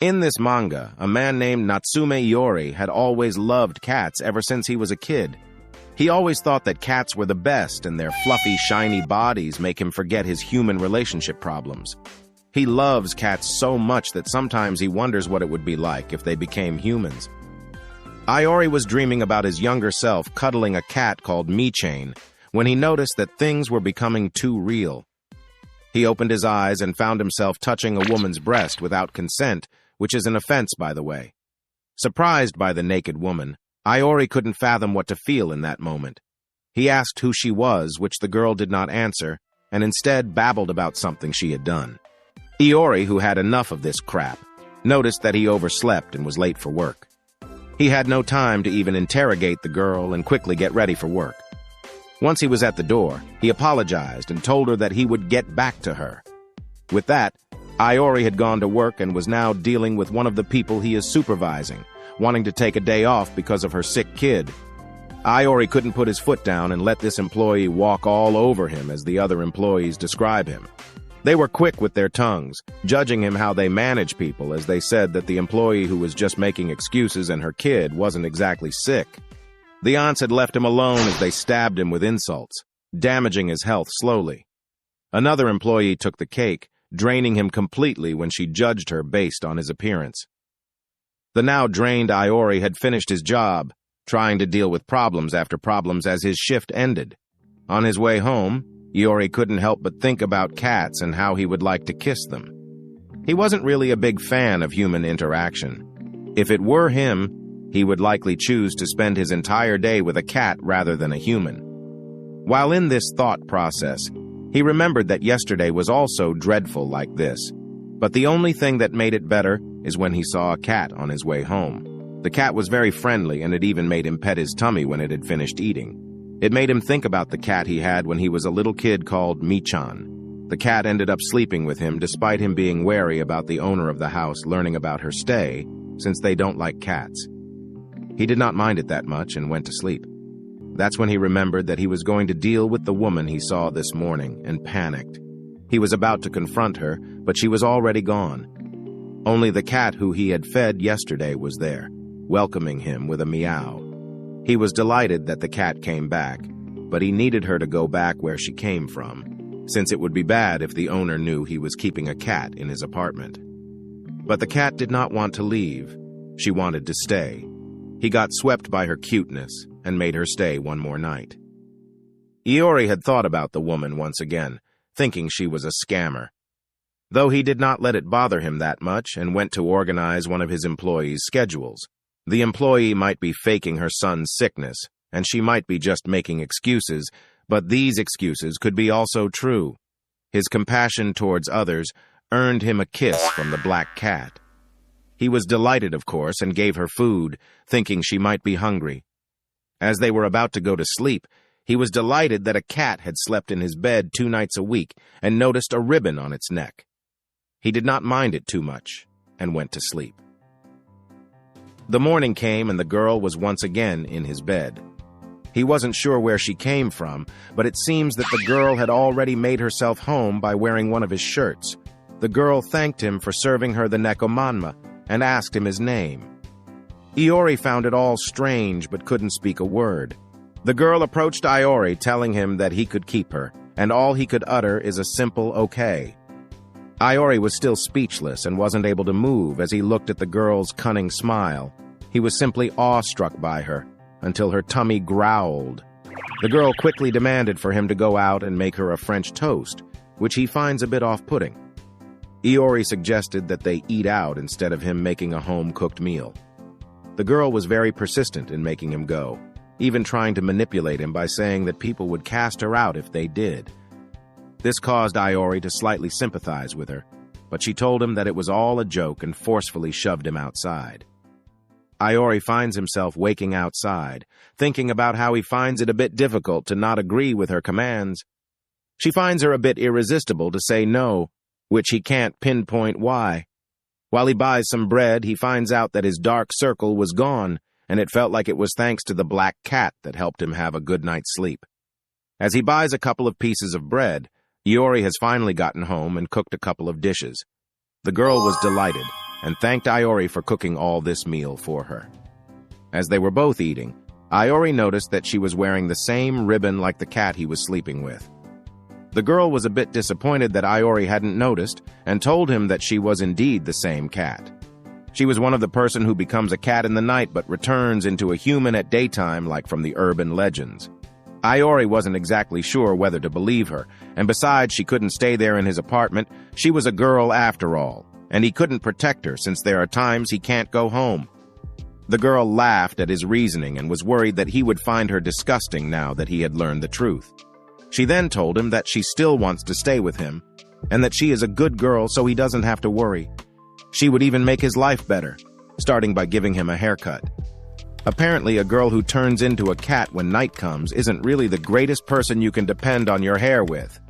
In this manga, a man named Natsume Iori had always loved cats ever since he was a kid. He always thought that cats were the best, and their fluffy, shiny bodies make him forget his human relationship problems. He loves cats so much that sometimes he wonders what it would be like if they became humans. Iori was dreaming about his younger self cuddling a cat called Michan when he noticed that things were becoming too real. He opened his eyes and found himself touching a woman's breast without consent, which is an offense, by the way. Surprised by the naked woman, Iori couldn't fathom what to feel in that moment. He asked who she was, which the girl did not answer, and instead babbled about something she had done. Iori, who had enough of this crap, noticed that he overslept and was late for work. He had no time to even interrogate the girl and quickly get ready for work. Once he was at the door, he apologized and told her that he would get back to her. With that, Iori had gone to work and was now dealing with one of the people he is supervising, wanting to take a day off because of her sick kid. Iori couldn't put his foot down and let this employee walk all over him as the other employees describe him. They were quick with their tongues, judging him how they manage people, as they said that the employee who was just making excuses and her kid wasn't exactly sick. The aunts had left him alone as they stabbed him with insults, damaging his health slowly. Another employee took the cake, draining him completely when she judged her based on his appearance. The now drained Iori had finished his job, trying to deal with problems after problems as his shift ended. On his way home, Iori couldn't help but think about cats and how he would like to kiss them. He wasn't really a big fan of human interaction. If it were him, he would likely choose to spend his entire day with a cat rather than a human. While in this thought process, he remembered that yesterday was also dreadful like this. But the only thing that made it better is when he saw a cat on his way home. The cat was very friendly, and it even made him pet his tummy when it had finished eating. It made him think about the cat he had when he was a little kid called Michan. The cat ended up sleeping with him despite him being wary about the owner of the house learning about her stay, since they don't like cats. He did not mind it that much and went to sleep. That's when he remembered that he was going to deal with the woman he saw this morning and panicked. He was about to confront her, but she was already gone. Only the cat who he had fed yesterday was there, welcoming him with a meow. He was delighted that the cat came back, but he needed her to go back where she came from, since it would be bad if the owner knew he was keeping a cat in his apartment. But the cat did not want to leave. She wanted to stay. He got swept by her cuteness and made her stay one more night. Iori had thought about the woman once again, thinking she was a scammer. Though he did not let it bother him that much and went to organize one of his employees' schedules. The employee might be faking her son's sickness, and she might be just making excuses, but these excuses could be also true. His compassion towards others earned him a kiss from the black cat. He was delighted, of course, and gave her food, thinking she might be hungry. As they were about to go to sleep, he was delighted that a cat had slept in his bed 2 nights a week and noticed a ribbon on its neck. He did not mind it too much and went to sleep. The morning came and the girl was once again in his bed. He wasn't sure where she came from, but it seems that the girl had already made herself home by wearing one of his shirts. The girl thanked him for serving her the nekomanma and asked him his name. Iori found it all strange but couldn't speak a word. The girl approached Iori, telling him that he could keep her, and all he could utter is a simple okay. Iori was still speechless and wasn't able to move as he looked at the girl's cunning smile. He was simply awestruck by her, until her tummy growled. The girl quickly demanded for him to go out and make her a French toast, which he finds a bit off-putting. Iori suggested that they eat out instead of him making a home-cooked meal. The girl was very persistent in making him go, even trying to manipulate him by saying that people would cast her out if they did. This caused Iori to slightly sympathize with her, but she told him that it was all a joke and forcefully shoved him outside. Iori finds himself waking outside, thinking about how he finds it a bit difficult to not agree with her commands. She finds her a bit irresistible to say no, which he can't pinpoint why. While he buys some bread, he finds out that his dark circle was gone, and it felt like it was thanks to the black cat that helped him have a good night's sleep. As he buys a couple of pieces of bread, Iori has finally gotten home and cooked a couple of dishes. The girl was delighted, and thanked Iori for cooking all this meal for her. As they were both eating, Iori noticed that she was wearing the same ribbon like the cat he was sleeping with. The girl was a bit disappointed that Iori hadn't noticed and told him that she was indeed the same cat. She was one of the person who becomes a cat in the night but returns into a human at daytime like from the urban legends. Iori wasn't exactly sure whether to believe her, and besides she couldn't stay there in his apartment, she was a girl after all, and he couldn't protect her since there are times he can't go home. The girl laughed at his reasoning and was worried that he would find her disgusting now that he had learned the truth. She then told him that she still wants to stay with him, and that she is a good girl so he doesn't have to worry. She would even make his life better, starting by giving him a haircut. Apparently, a girl who turns into a cat when night comes isn't really the greatest person you can depend on your hair with.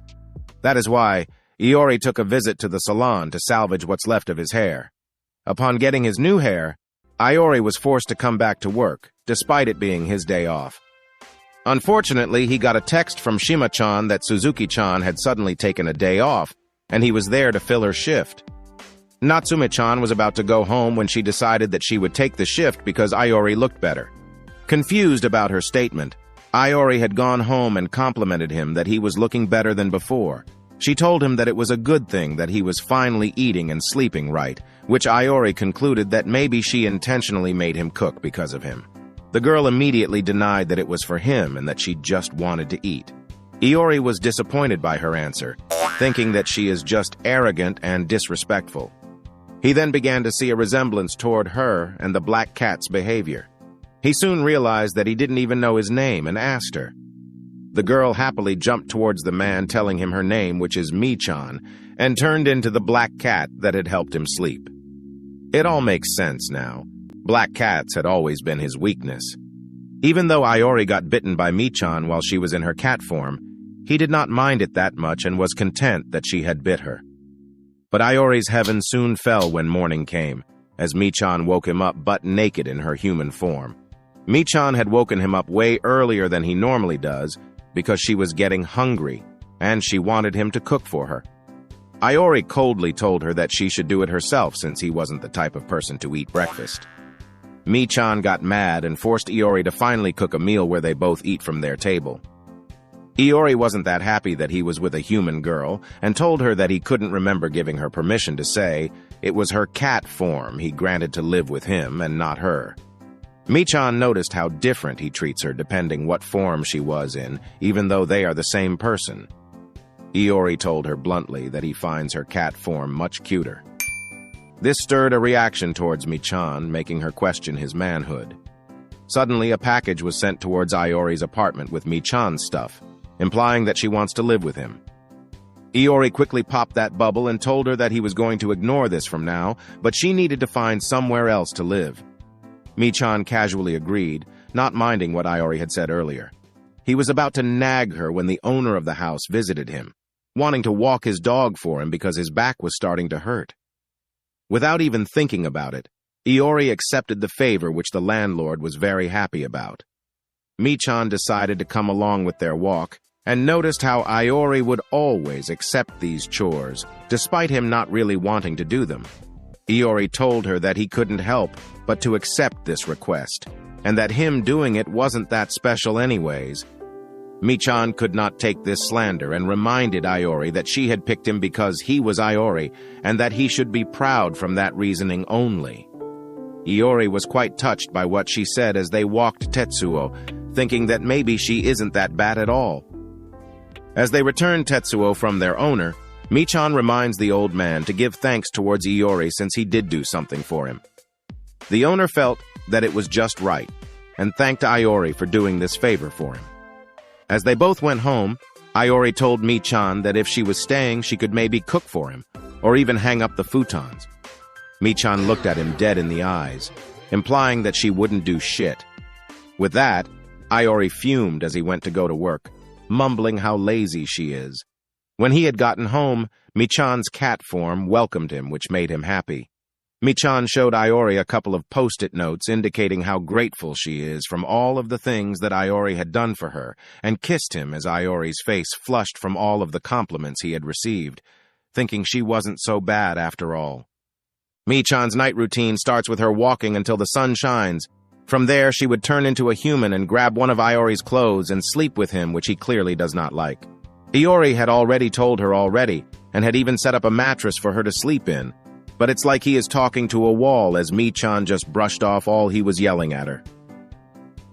That is why Iori took a visit to the salon to salvage what's left of his hair. Upon getting his new hair, Iori was forced to come back to work, despite it being his day off. Unfortunately, he got a text from Shima-chan that Suzuki-chan had suddenly taken a day off, and he was there to fill her shift. Natsume-chan was about to go home when she decided that she would take the shift because Iori looked better. Confused about her statement, Iori had gone home and complimented him that he was looking better than before. She told him that it was a good thing that he was finally eating and sleeping right, which Iori concluded that maybe she intentionally made him cook because of him. The girl immediately denied that it was for him and that she just wanted to eat. Iori was disappointed by her answer, thinking that she is just arrogant and disrespectful. He then began to see a resemblance toward her and the black cat's behavior. He soon realized that he didn't even know his name and asked her. The girl happily jumped towards the man, telling him her name, which is Mi-chan, and turned into the black cat that had helped him sleep. It all makes sense now. Black cats had always been his weakness. Even though Iori got bitten by Mi-chan while she was in her cat form, he did not mind it that much and was content that she had bit her. But Iori's heaven soon fell when morning came, as Mi-chan woke him up butt naked in her human form. Mi-chan had woken him up way earlier than he normally does because she was getting hungry, and she wanted him to cook for her. Iori coldly told her that she should do it herself since he wasn't the type of person to eat breakfast. Mi-chan got mad and forced Iori to finally cook a meal where they both eat from their table. Iori wasn't that happy that he was with a human girl and told her that he couldn't remember giving her permission to say it was her cat form he granted to live with him and not her. Mi-chan noticed how different he treats her depending what form she was in, even though they are the same person. Iori told her bluntly that he finds her cat form much cuter. This stirred a reaction towards Mi-chan, making her question his manhood. Suddenly, a package was sent towards Iori's apartment with Mi-chan's stuff, implying that she wants to live with him. Iori quickly popped that bubble and told her that he was going to ignore this from now, but she needed to find somewhere else to live. Mi-chan casually agreed, not minding what Iori had said earlier. He was about to nag her when the owner of the house visited him, wanting to walk his dog for him because his back was starting to hurt. Without even thinking about it, Iori accepted the favor, which the landlord was very happy about. Mi-chan decided to come along with their walk, and noticed how Iori would always accept these chores, despite him not really wanting to do them. Iori told her that he couldn't help but to accept this request, and that him doing it wasn't that special anyways. Mi-chan could not take this slander and reminded Iori that she had picked him because he was Iori, and that he should be proud from that reasoning only. Iori was quite touched by what she said as they walked Tetsuo, thinking that maybe she isn't that bad at all. As they returned Tetsuo from their owner, Mi-chan reminds the old man to give thanks towards Iori since he did do something for him. The owner felt that it was just right, and thanked Iori for doing this favor for him. As they both went home, Iori told Mi-chan that if she was staying, she could maybe cook for him, or even hang up the futons. Mi-chan looked at him dead in the eyes, implying that she wouldn't do shit. With that, Iori fumed as he went to go to work, mumbling how lazy she is. When he had gotten home, Mi-chan's cat form welcomed him, which made him happy. Mi-chan showed Iori a couple of post-it notes indicating how grateful she is from all of the things that Iori had done for her, and kissed him as Iori's face flushed from all of the compliments he had received, thinking she wasn't so bad after all. Mi-chan's night routine starts with her walking until the sun shines. From there, she would turn into a human and grab one of Iori's clothes and sleep with him, which he clearly does not like. Iori had already told her already, and had even set up a mattress for her to sleep in. But it's like he is talking to a wall as Mi-chan just brushed off all he was yelling at her.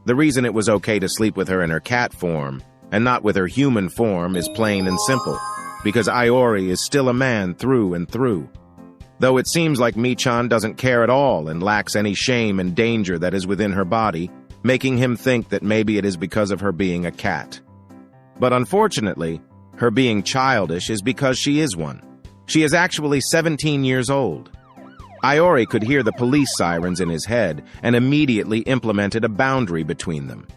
The reason it was okay to sleep with her in her cat form, and not with her human form, is plain and simple. Because Iori is still a man through and through. Though it seems like Mi-chan doesn't care at all and lacks any shame and danger that is within her body, making him think that maybe it is because of her being a cat. But unfortunately, her being childish is because she is one. She is actually 17 years old. Iori could hear the police sirens in his head and immediately implemented a boundary between them,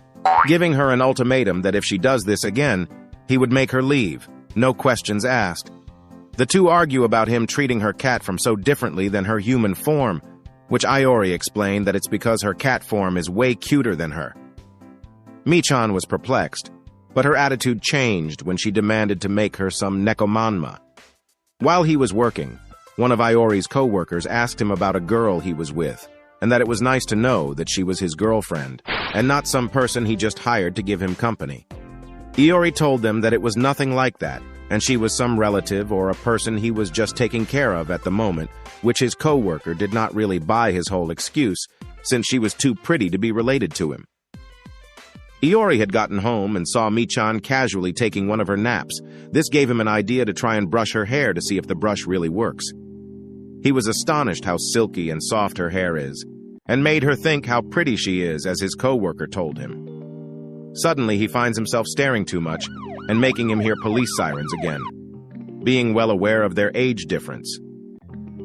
giving her an ultimatum that if she does this again, he would make her leave, no questions asked. The two argue about him treating her cat form so differently than her human form, which Iori explained that it's because her cat form is way cuter than her. Mi-chan was perplexed, but her attitude changed when she demanded to make her some nekomanma. While he was working, one of Iori's co-workers asked him about a girl he was with, and that it was nice to know that she was his girlfriend, and not some person he just hired to give him company. Iori told them that it was nothing like that, and she was some relative or a person he was just taking care of at the moment, which his co-worker did not really buy his whole excuse, since she was too pretty to be related to him. Iori had gotten home and saw Mi-chan casually taking one of her naps. This gave him an idea to try and brush her hair to see if the brush really works. He was astonished how silky and soft her hair is, and made her think how pretty she is, as his co-worker told him. Suddenly, he finds himself staring too much and making him hear police sirens again, being well aware of their age difference.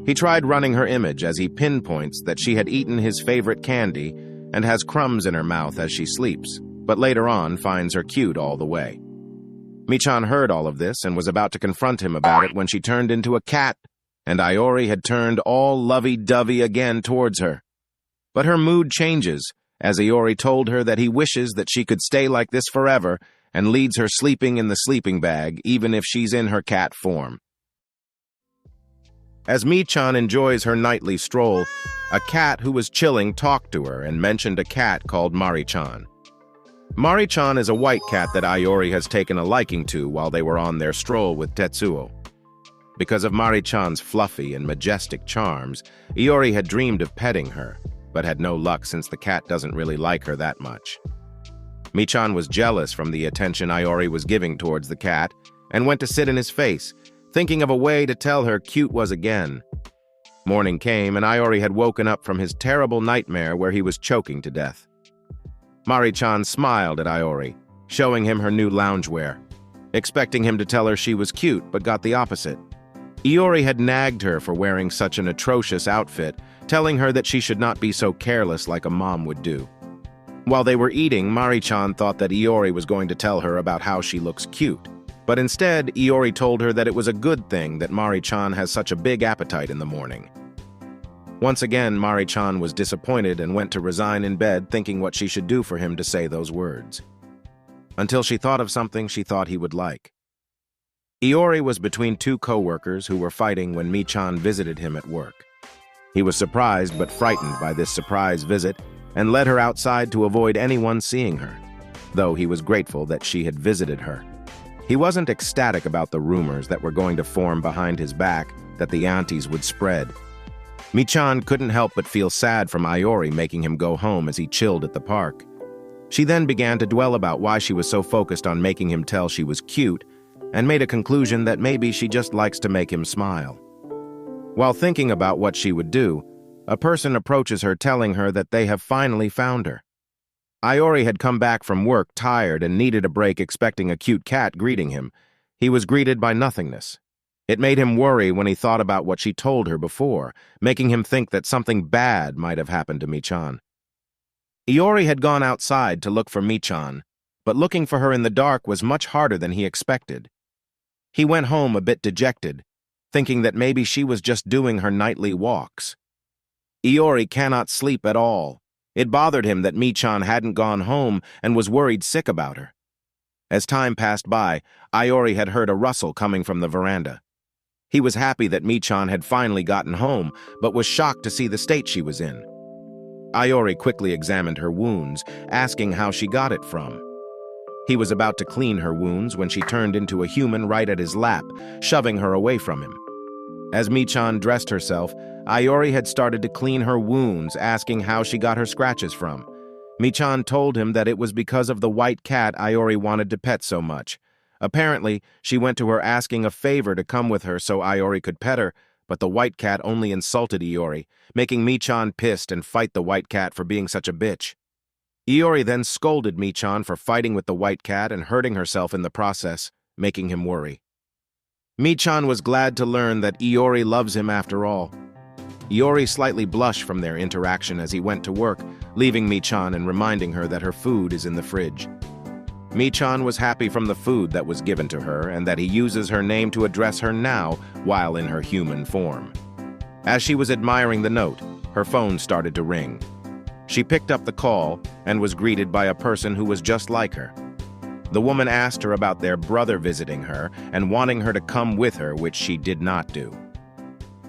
He tried running her image as he pinpoints that she had eaten his favorite candy and has crumbs in her mouth as she sleeps, but later on finds her cute all the way. Mi-chan heard all of this and was about to confront him about it when she turned into a cat, and Iori had turned all lovey-dovey again towards her. But her mood changes as Iori told her that he wishes that she could stay like this forever and leads her sleeping in the sleeping bag even if she's in her cat form. As Mi-chan enjoys her nightly stroll, a cat who was chilling talked to her and mentioned a cat called Mari-chan. Mari-chan is a white cat that Iori has taken a liking to while they were on their stroll with Tetsuo. Because of Mari-chan's fluffy and majestic charms, Iori had dreamed of petting her, but had no luck since the cat doesn't really like her that much. Mi-chan was jealous from the attention Iori was giving towards the cat and went to sit in his face, thinking of a way to tell her cute was again. Morning came and Iori had woken up from his terrible nightmare where he was choking to death. Mari-chan smiled at Iori, showing him her new loungewear, expecting him to tell her she was cute but got the opposite. Iori had nagged her for wearing such an atrocious outfit, telling her that she should not be so careless like a mom would do. While they were eating, Mari-chan thought that Iori was going to tell her about how she looks cute. But instead, Iori told her that it was a good thing that Mari-chan has such a big appetite in the morning. Once again, Mari-chan was disappointed and went to resign in bed, thinking what she should do for him to say those words. Until she thought of something she thought he would like. Iori was between two co-workers who were fighting when Mi-chan visited him at work. He was surprised but frightened by this surprise visit and led her outside to avoid anyone seeing her, though he was grateful that she had visited her. He wasn't ecstatic about the rumors that were going to form behind his back that the aunties would spread. Mi-chan couldn't help but feel sad from Iori making him go home as he chilled at the park. She then began to dwell about why she was so focused on making him tell she was cute, and made a conclusion that maybe she just likes to make him smile. While thinking about what she would do, a person approaches her telling her that they have finally found her. Iori had come back from work tired and needed a break, expecting a cute cat greeting him. He was greeted by nothingness. It made him worry when he thought about what she told her before, making him think that something bad might have happened to Mi-chan. Iori had gone outside to look for Mi-chan, but looking for her in the dark was much harder than he expected. He went home a bit dejected, thinking that maybe she was just doing her nightly walks. Iori cannot sleep at all. It bothered him that Mi-chan hadn't gone home and was worried sick about her. As time passed by, Iori had heard a rustle coming from the veranda. He was happy that Michan had finally gotten home, but was shocked to see the state she was in. Iori quickly examined her wounds, asking how she got it from. He was about to clean her wounds when she turned into a human right at his lap, shoving her away from him. As Michan dressed herself, Iori had started to clean her wounds, asking how she got her scratches from. Michan told him that it was because of the white cat Iori wanted to pet so much. Apparently, she went to her asking a favor to come with her so Iori could pet her, but the white cat only insulted Iori, making Michan pissed and fight the white cat for being such a bitch. Iori then scolded Michan for fighting with the white cat and hurting herself in the process, making him worry. Michan was glad to learn that Iori loves him after all. Iori slightly blushed from their interaction as he went to work, leaving Michan and reminding her that her food is in the fridge. Michan was happy from the food that was given to her and that he uses her name to address her now while in her human form. As she was admiring the note, her phone started to ring. She picked up the call and was greeted by a person who was just like her. The woman asked her about their brother visiting her and wanting her to come with her, which she did not do.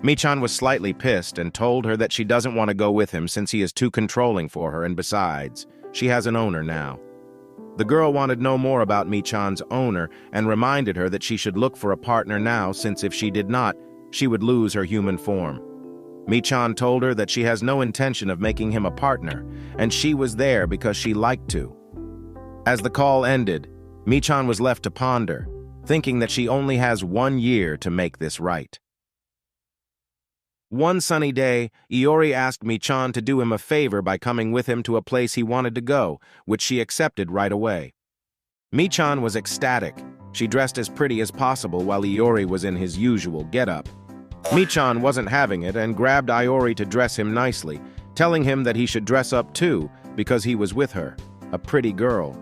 Michan was slightly pissed and told her that she doesn't want to go with him since he is too controlling for her, and besides, she has an owner now. The girl wanted no more about Michan's owner and reminded her that she should look for a partner now since if she did not, she would lose her human form. Michan told her that she has no intention of making him a partner, and she was there because she liked to. As the call ended, Michan was left to ponder, thinking that she only has 1 year to make this right. One sunny day, Iori asked Michan to do him a favor by coming with him to a place he wanted to go, which she accepted right away. Michan was ecstatic. She dressed as pretty as possible while Iori was in his usual getup. Michan wasn't having it and grabbed Iori to dress him nicely, telling him that he should dress up too because he was with her, a pretty girl.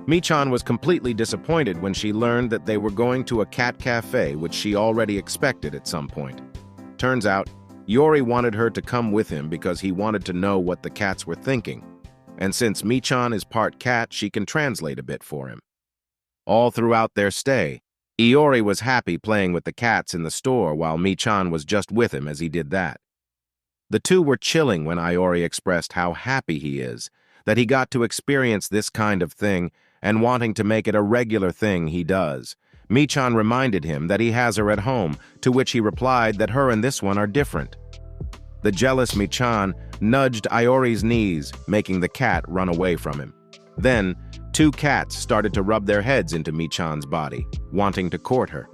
Michan was completely disappointed when she learned that they were going to a cat cafe, which she already expected at some point. Turns out, Iori wanted her to come with him because he wanted to know what the cats were thinking, and since Michan is part cat, she can translate a bit for him. All throughout their stay, Iori was happy playing with the cats in the store while Michan was just with him as he did that. The two were chilling when Iori expressed how happy he is, that he got to experience this kind of thing and wanting to make it a regular thing he does. Michan reminded him that he has her at home, to which he replied that her and this one are different. The jealous Michan nudged Iori's knees, making the cat run away from him. Then, 2 cats started to rub their heads into Michan's body, wanting to court her.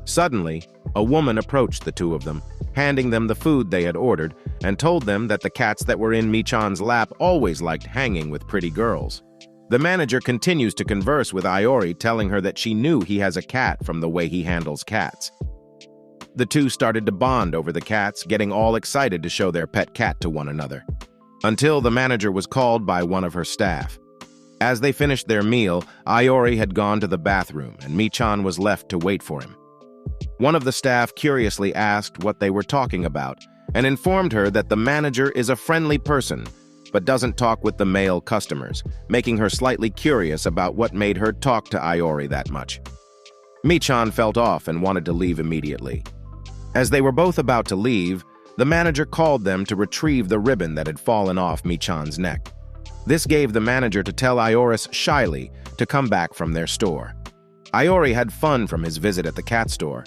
Suddenly, a woman approached the 2 of them, handing them the food they had ordered, and told them that the cats that were in Michan's lap always liked hanging with pretty girls. The manager continues to converse with Iori, telling her that she knew he has a cat from the way he handles cats. The 2 started to bond over the cats, getting all excited to show their pet cat to one another. Until the manager was called by one of her staff. As they finished their meal, Iori had gone to the bathroom, and Michan was left to wait for him. One of the staff curiously asked what they were talking about, and informed her that the manager is a friendly person, but doesn't talk with the male customers, making her slightly curious about what made her talk to Iori that much. Michan felt off and wanted to leave immediately. As they were both about to leave, the manager called them to retrieve the ribbon that had fallen off Michan's neck. This gave the manager to tell Ioris shyly to come back from their store. Iori had fun from his visit at the cat store.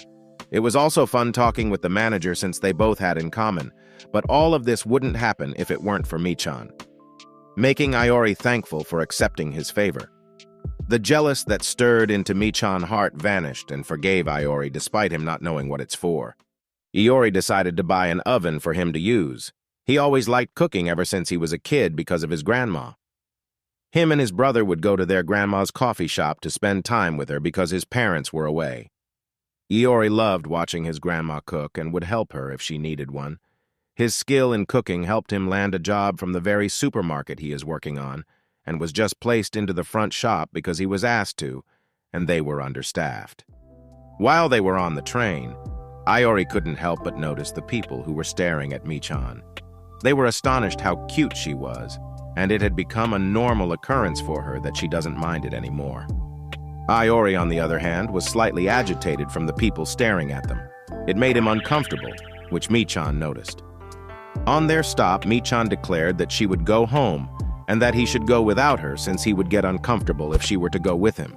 It was also fun talking with the manager since they both had in common, but all of this wouldn't happen if it weren't for Michan, making Iori thankful for accepting his favor. The jealous that stirred into Michan's heart vanished and forgave Iori despite him not knowing what it's for. Iori decided to buy an oven for him to use. He always liked cooking ever since he was a kid because of his grandma. Him and his brother would go to their grandma's coffee shop to spend time with her because his parents were away. Iori loved watching his grandma cook and would help her if she needed one. His skill in cooking helped him land a job from the very supermarket he is working on, and was just placed into the front shop because he was asked to, and they were understaffed. While they were on the train, Iori couldn't help but notice the people who were staring at Michan. They were astonished how cute she was, and it had become a normal occurrence for her that she doesn't mind it anymore. Iori, on the other hand, was slightly agitated from the people staring at them. It made him uncomfortable, which Michan noticed. On their stop, Michan declared that she would go home and that he should go without her since he would get uncomfortable if she were to go with him.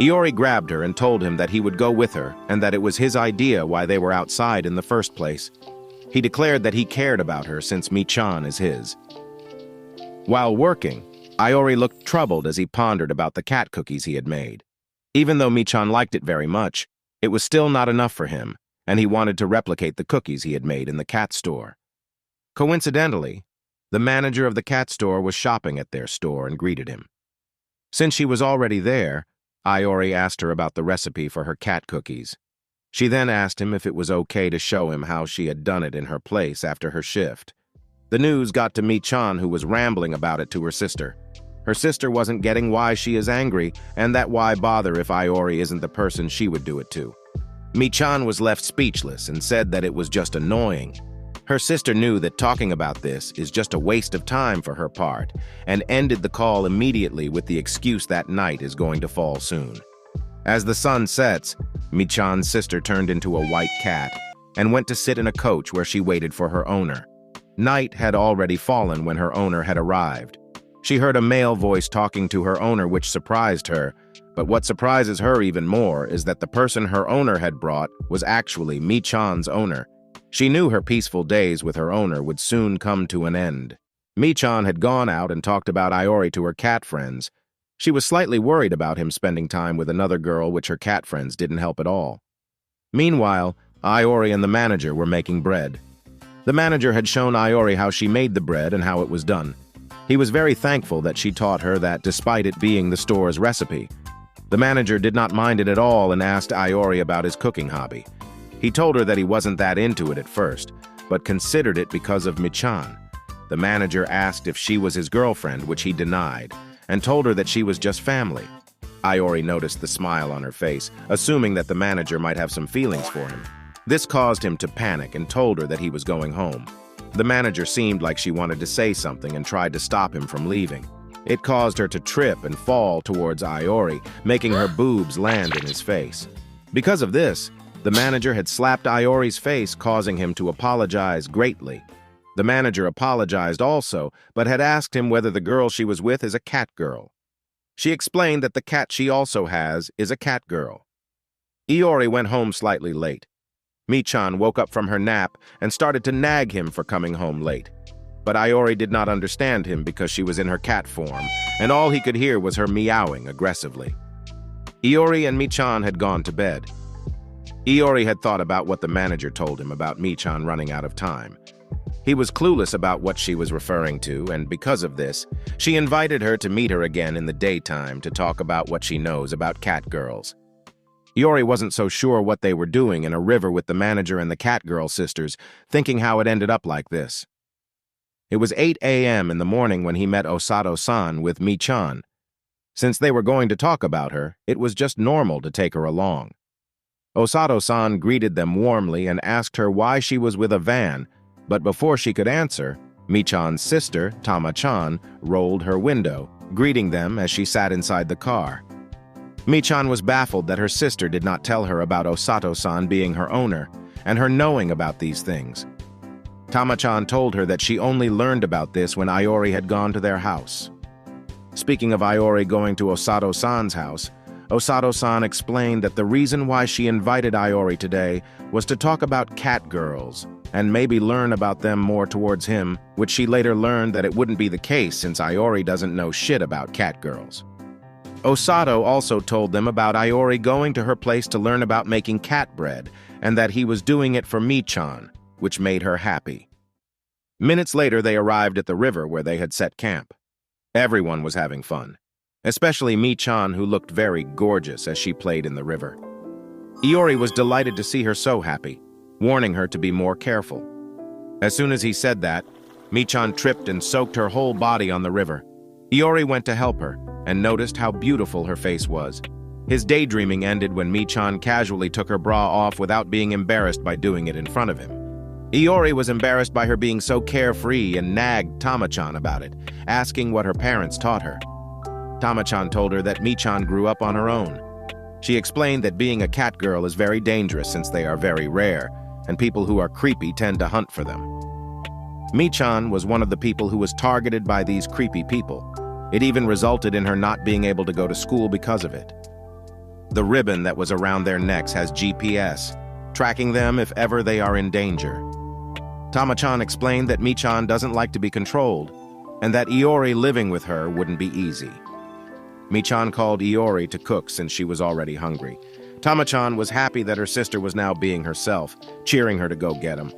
Iori grabbed her and told him that he would go with her and that it was his idea why they were outside in the first place. He declared that he cared about her since Michan is his. While working, Iori looked troubled as he pondered about the cat cookies he had made. Even though Michan liked it very much, it was still not enough for him, and he wanted to replicate the cookies he had made in the cat store. Coincidentally, the manager of the cat store was shopping at their store and greeted him. Since she was already there, Iori asked her about the recipe for her cat cookies. She then asked him if it was okay to show him how she had done it in her place after her shift. The news got to Michan, who was rambling about it to her sister. Her sister wasn't getting why she is angry, and that why bother if Iori isn't the person she would do it to. Michan was left speechless and said that it was just annoying. Her sister knew that talking about this is just a waste of time for her part, and ended the call immediately with the excuse that night is going to fall soon. As the sun sets, Michan's sister turned into a white cat and went to sit in a coach where she waited for her owner. Night had already fallen when her owner had arrived. She heard a male voice talking to her owner, which surprised her, but what surprises her even more is that the person her owner had brought was actually Michan's owner. She knew her peaceful days with her owner would soon come to an end. Michan had gone out and talked about Iori to her cat friends. She was slightly worried about him spending time with another girl, which her cat friends didn't help at all. Meanwhile, Iori and the manager were making bread. The manager had shown Iori how she made the bread and how it was done. He was very thankful that she taught her that despite it being the store's recipe. The manager did not mind it at all and asked Iori about his cooking hobby. He told her that he wasn't that into it at first, but considered it because of Michan. The manager asked if she was his girlfriend, which he denied, and told her that she was just family. Iori noticed the smile on her face, assuming that the manager might have some feelings for him. This caused him to panic and told her that he was going home. The manager seemed like she wanted to say something and tried to stop him from leaving. It caused her to trip and fall towards Iori, making her boobs land in his face. Because of this, the manager had slapped Iori's face, causing him to apologize greatly. The manager apologized also, but had asked him whether the girl she was with is a cat girl. She explained that the cat she also has is a cat girl. Iori went home slightly late. Michan woke up from her nap and started to nag him for coming home late. But Iori did not understand him because she was in her cat form, and all he could hear was her meowing aggressively. Iori and Michan had gone to bed. Iori had thought about what the manager told him about Michan running out of time. He was clueless about what she was referring to, and because of this, she invited her to meet her again in the daytime to talk about what she knows about cat girls. Iori wasn't so sure what they were doing in a river with the manager and the cat girl sisters, thinking how it ended up like this. It was 8 a.m. in the morning when he met Osato-san with Michan. Since they were going to talk about her, it was just normal to take her along. Osato-san greeted them warmly and asked her why she was with a van, but before she could answer, Michan's sister, Tama-chan, rolled her window, greeting them as she sat inside the car. Michan was baffled that her sister did not tell her about Osato-san being her owner and her knowing about these things. Tama-chan told her that she only learned about this when Iori had gone to their house. Speaking of Iori going to Osato-san's house, Osato-san explained that the reason why she invited Iori today was to talk about cat girls and maybe learn about them more towards him, which she later learned that it wouldn't be the case since Iori doesn't know shit about cat girls. Osato also told them about Iori going to her place to learn about making cat bread and that he was doing it for Michan, which made her happy. Minutes later, they arrived at the river where they had set camp. Everyone was having fun, especially Michan, who looked very gorgeous as she played in the river. Iori was delighted to see her so happy, warning her to be more careful. As soon as he said that, Michan tripped and soaked her whole body on the river. Iori went to help her and noticed how beautiful her face was. His daydreaming ended when Michan casually took her bra off without being embarrassed by doing it in front of him. Iori was embarrassed by her being so carefree and nagged Tama-chan about it, asking what her parents taught her. Tama-chan told her that Michan grew up on her own. She explained that being a cat girl is very dangerous since they are very rare, and people who are creepy tend to hunt for them. Michan was one of the people who was targeted by these creepy people. It even resulted in her not being able to go to school because of it. The ribbon that was around their necks has GPS, tracking them if ever they are in danger. Tama-chan explained that Michan doesn't like to be controlled, and that Iori living with her wouldn't be easy. Michan called Iori to cook since she was already hungry. Tama-chan was happy that her sister was now being herself, cheering her to go get him.